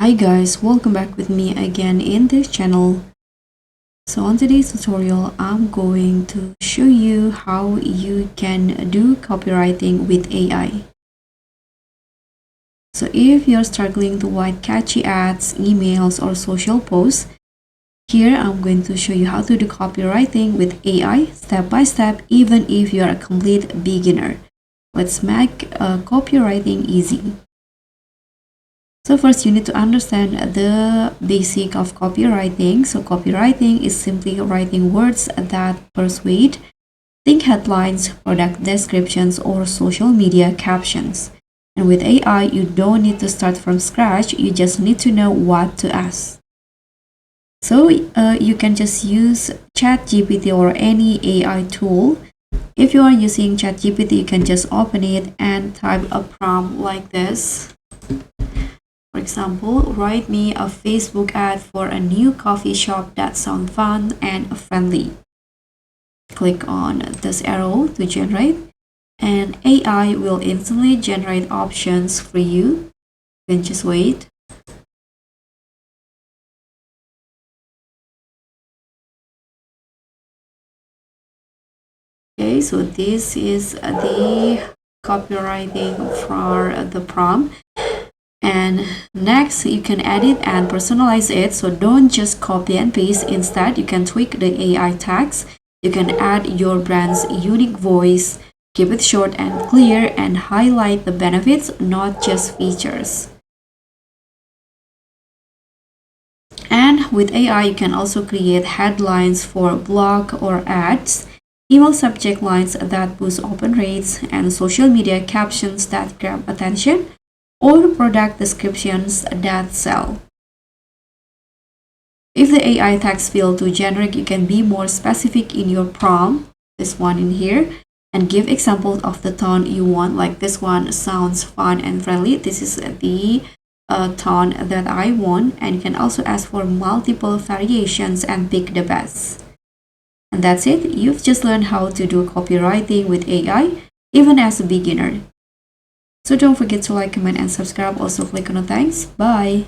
Hi guys, welcome back with me again in this channel. So on today's tutorial, I'm going to show you how you can do copywriting with AI. So if you're struggling to write catchy ads, emails, or social posts, here I'm going to show you how to do copywriting with AI step by step, even if you're a complete beginner. Let's make copywriting easy. So first, you need to understand the basic of copywriting. So copywriting is simply writing words that persuade. Think headlines, product descriptions, or social media captions. And with AI, you don't need to start from scratch. You just need to know what to ask. So you can just use ChatGPT or any AI tool. If you are using ChatGPT, you can just open it and type a prompt like this. For example, write me a Facebook ad for a new coffee shop that sounds fun and friendly. Click on this arrow to generate, and AI will instantly generate options for you. You can just wait. Okay, so this is the copywriting for the prompt. And next, you can edit and personalize it. So don't just copy and paste. Instead, you can tweak the AI tags. You can add your brand's unique voice, keep it short and clear, and highlight the benefits, not just features. And with AI, you can also create headlines for blog or ads, email subject lines that boost open rates, and social media captions that grab attention, or product descriptions that sell. If the AI tags feel too generic, you can be more specific in your prompt, this one in here, and give examples of the tone you want, like this one sounds fun and friendly. This is the tone that I want, and you can also ask for multiple variations and pick the best. And that's it. You've just learned how to do copywriting with AI, even as a beginner. So don't forget to like, comment, and subscribe. Also click on the thanks. Bye.